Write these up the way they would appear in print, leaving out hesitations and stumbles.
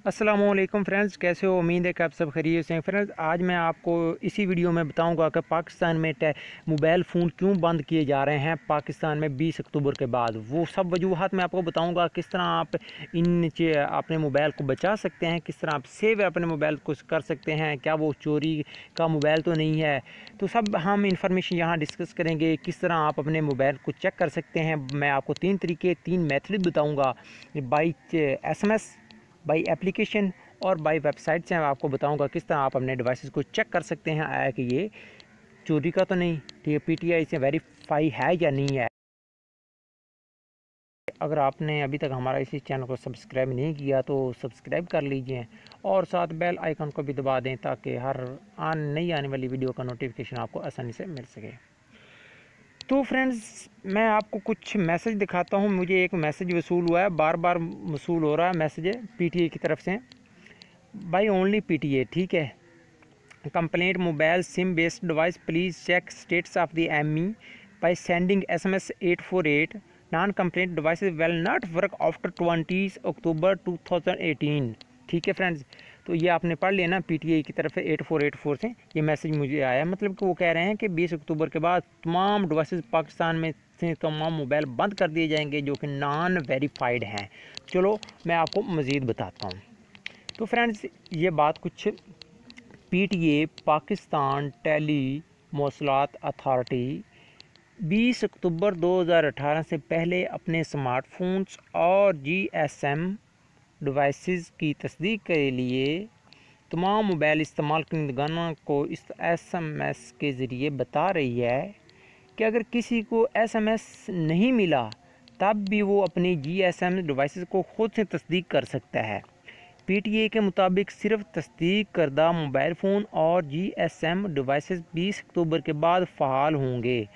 अस्सलामुअलैकुम फ्रेंड्स, कैसे हो? उम्मीद है कि आप सब खैरियत से हैं। फ्रेंड्स, आज मैं आपको इसी वीडियो में बताऊंगा कि पाकिस्तान में मोबाइल फ़ोन क्यों बंद किए जा रहे हैं पाकिस्तान में 20 अक्टूबर के बाद। वो सब वजूहात मैं आपको बताऊंगा, किस तरह आप अपने मोबाइल को बचा सकते हैं, किस तरह आप सेव अपने मोबाइल को कर सकते हैं, क्या वो चोरी का मोबाइल तो नहीं है। तो सब हम इंफॉर्मेशन यहाँ डिस्कस करेंगे, किस तरह आप अपने मोबाइल को चेक कर सकते हैं। मैं आपको 3 मेथड बताऊँगा, बाई SMS, बाई एप्लीकेशन और बाई वेबसाइट से मैं आपको बताऊंगा किस तरह आप अपने डिवाइसेस को चेक कर सकते हैं आया कि ये चोरी का तो नहीं, ठीक है, PTI से वेरीफाई है या नहीं है। अगर आपने अभी तक हमारा इसी चैनल को सब्सक्राइब नहीं किया तो सब्सक्राइब कर लीजिए और साथ बेल आइकन को भी दबा दें ताकि हर नई आने वाली वीडियो का नोटिफिकेशन आपको आसानी से मिल सके। तो फ्रेंड्स, मैं आपको कुछ मैसेज दिखाता हूँ। मुझे एक मैसेज वसूल हुआ है, बार बार वसूल हो रहा है मैसेज PTI की तरफ से, बाई ओनली PTA, ठीक है। Complaint mobile SIM based device, please check status of the ME by sending SMS 848। Non complaint device will not work after 20 October 2018। ठीक है फ्रेंड्स, तो ये आपने पढ़ लिया ना, PTI की तरफ से 8484 से ये मैसेज मुझे आया। मतलब कि वो कह रहे हैं कि 20 अक्टूबर के बाद तमाम डिवाइसेस पाकिस्तान में से तमाम मोबाइल बंद कर दिए जाएंगे जो कि नॉन वेरीफाइड हैं। चलो मैं आपको मज़ीद बताता हूँ। तो फ्रेंड्स, ये बात कुछ PTA Pakistan tele मौसलात authority 20 October 2018 से पहले अपने स्मार्टफोन्स और GSM डिवाइसेस की तस्दीक के लिए तमाम मोबाइल इस्तेमाल करने को इस SMS के ज़रिए बता रही है कि अगर किसी को SMS नहीं मिला तब भी वो अपनी GSM डिवाइसेस को ख़ुद से तस्दीक कर सकता है। PTA के मुताबिक सिर्फ तस्दीक करदा मोबाइल फ़ोन और GSM डिवाइसेस 20 अक्टूबर के बाद फ़ाल होंगे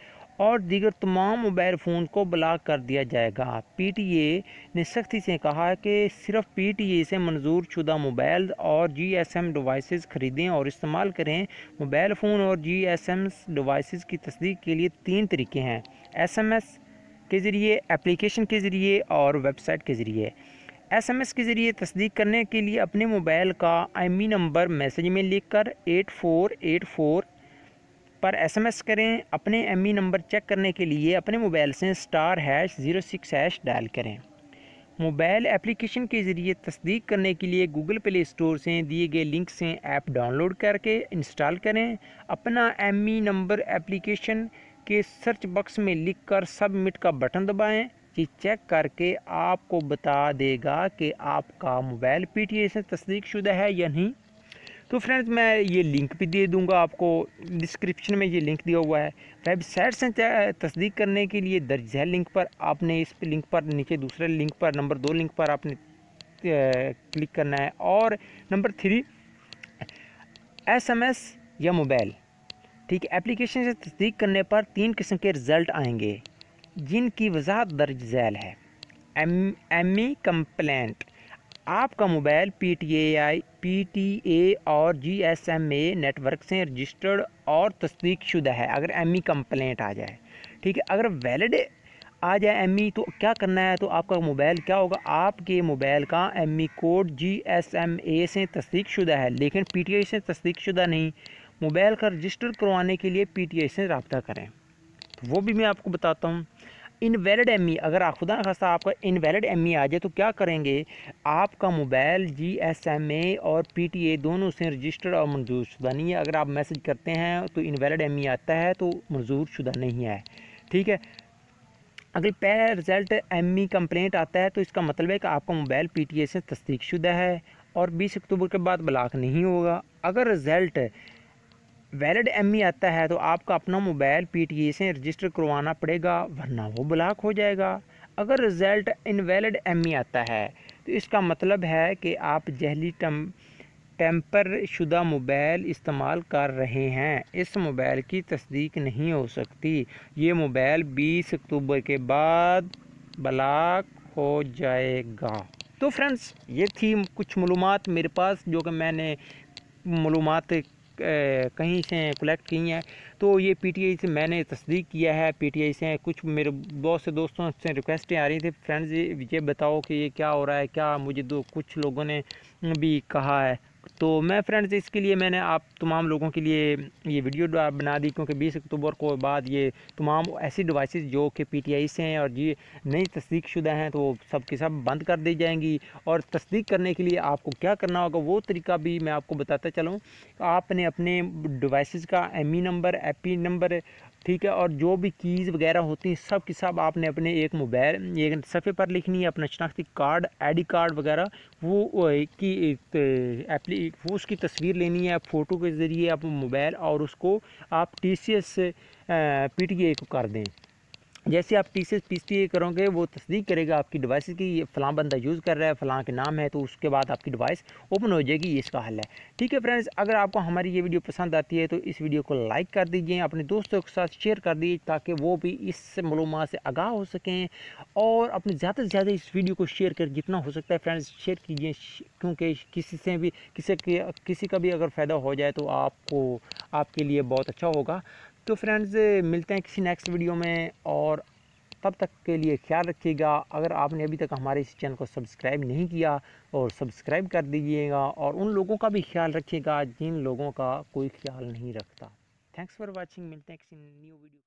और दीगर तमाम मोबाइल फ़ोन को ब्लॉक कर दिया जाएगा। PTA ने सख्ती से कहा है कि सिर्फ PTA से मंजूर शुदा मोबाइल और GSM डिवाइसेस ख़रीदें और इस्तेमाल करें। मोबाइल फ़ोन और GSM डिवाइसेस की तस्दीक के लिए 3 तरीके हैं: SMS के ज़रिए, एप्लीकेशन के ज़रिए और वेबसाइट के ज़रिए। SMS के ज़रिए तस्दीक करने के लिए अपने मोबाइल का ME नंबर मैसेज में लिखकर 8484 पर SMS करें। अपने ME नंबर चेक करने के लिए अपने मोबाइल से *#06# डायल करें। मोबाइल एप्लीकेशन के ज़रिए तस्दीक करने के लिए गूगल प्ले स्टोर से दिए गए लिंक से ऐप डाउनलोड करके इंस्टॉल करें। अपना ME नंबर एप्लीकेशन के सर्च बॉक्स में लिखकर सबमिट का बटन दबाएं। ये चेक करके आपको बता देगा कि आपका मोबाइल PTA से तस्दीक शुदा है या नहीं। तो फ्रेंड्स, मैं ये लिंक भी दे दूंगा आपको, डिस्क्रिप्शन में ये लिंक दिया हुआ है। वेबसाइट से तस्दीक करने के लिए दर्ज है लिंक पर, आपने इस लिंक पर नीचे दूसरे लिंक पर नंबर 2 लिंक पर आपने क्लिक करना है। और नंबर 3, SMS या मोबाइल, ठीक है। एप्लीकेशन से तस्दीक करने पर 3 किस्म के रिज़ल्ट आएंगे जिनकी वजाहत दर्ज झैल है। ME कंप्लेंट, आपका मोबाइल PTA और GSMA नेटवर्क से रजिस्टर्ड और तस्दीक शुदा है। अगर ME कंप्लेंट आ जाए, ठीक है। अगर वैलिड आ जाए ME तो क्या करना है, तो आपका मोबाइल क्या होगा, आपके मोबाइल का ME कोड GSMA से तस्दीक शुदा है लेकिन PTA से तस्दीक शुदा नहीं। मोबाइल का रजिस्टर करवाने के लिए PTA से रब्ता करें, तो वो भी मैं आपको बताता हूँ। इनवैलिड ME, अगर आप खुदा खास्ता आपका इनवैलिड ME आ जाए तो क्या करेंगे, आपका मोबाइल GSMA और PTA दोनों से रजिस्टर्ड और मंजूर शुदा नहीं है। अगर आप मैसेज करते हैं तो इनवैलिड ME आता है तो मंजूर शुदा नहीं है, ठीक है। अगर पहला रिज़ल्ट ME कंप्लेंट आता है तो इसका मतलब है कि आपका मोबाइल PTA से तस्दीक शुदा है और 20 अक्टूबर के बाद ब्लॉक नहीं होगा। अगर रिज़ल्ट वैलिड ME आता है तो आपका अपना मोबाइल PTA से रजिस्टर करवाना पड़ेगा वरना वो ब्लॉक हो जाएगा। अगर रिज़ल्ट इनवैलिड ME आता है तो इसका मतलब है कि आप जहली टेम्पर शुदा मोबाइल इस्तेमाल कर रहे हैं। इस मोबाइल की तस्दीक नहीं हो सकती। ये मोबाइल 20 अक्टूबर के बाद ब्लॉक हो जाएगा। तो फ्रेंड्स, ये थी कुछ मालूमात मेरे पास जो कि मैंने मालूमात कहीं से कलेक्ट की हैं। तो ये पीटीआई से मैंने तस्दीक किया है। पीटीआई से कुछ मेरे बहुत से दोस्तों से रिक्वेस्टें आ रही थी, फ्रेंड्स ये बताओ कि ये क्या हो रहा है, क्या मुझे कुछ लोगों ने भी कहा है। तो मैं फ्रेंड्स इसके लिए मैंने आप तमाम लोगों के लिए ये वीडियो बना दी, क्योंकि 20 अक्टूबर को बाद ये तमाम ऐसी डिवाइसेस जो कि पीटीआई से हैं और ये नई तस्दीक शुदा हैं तो सब के सब बंद कर दी जाएंगी। और तस्दीक करने के लिए आपको क्या करना होगा वो तरीका भी मैं आपको बताता चलूँ। आपने अपने डिवाइसेस का एमई नंबर, एपी नंबर, ठीक है, और जो भी कीज़ वगैरह होती हैं सब की सब आपने अपने एक मोबाइल एक सफ़े पर लिखनी है। अपना शनाख्ती कार्ड, आईडी कार्ड वगैरह वो वो उसकी तस्वीर लेनी है फ़ोटो के ज़रिए आप मोबाइल, और उसको आप टीसीएस पीटीआई को कर दें। जैसे आप टीसीएस पीटीआई करोगे वो तस्दीक करेगा आपकी डिवाइस की ये फ़लाँ बंदा यूज़ कर रहा है, फ़लाँ के नाम है, तो उसके बाद आपकी डिवाइस ओपन हो जाएगी। ये इसका हल है। ठीक है फ्रेंड्स, अगर आपको हमारी ये वीडियो पसंद आती है तो इस वीडियो को लाइक कर दीजिए, अपने दोस्तों के साथ शेयर कर दीजिए ताकि वो भी इस मालूमात से आगाह हो सकें। और अपने ज़्यादा से ज़्यादा इस वीडियो को शेयर कर जितना हो सकता है फ्रेंड्स शेयर कीजिए, क्योंकि किसी का भी अगर फ़ायदा हो जाए तो आपके लिए बहुत अच्छा होगा। तो फ्रेंड्स मिलते हैं किसी नेक्स्ट वीडियो में, और तब तक के लिए ख्याल रखिएगा। अगर आपने अभी तक हमारे इस चैनल को सब्सक्राइब नहीं किया और सब्सक्राइब कर दीजिएगा, और उन लोगों का भी ख्याल रखिएगा जिन लोगों का कोई ख्याल नहीं रखता। Thanks for watching. मिलते हैं किसी न्यू वीडियो।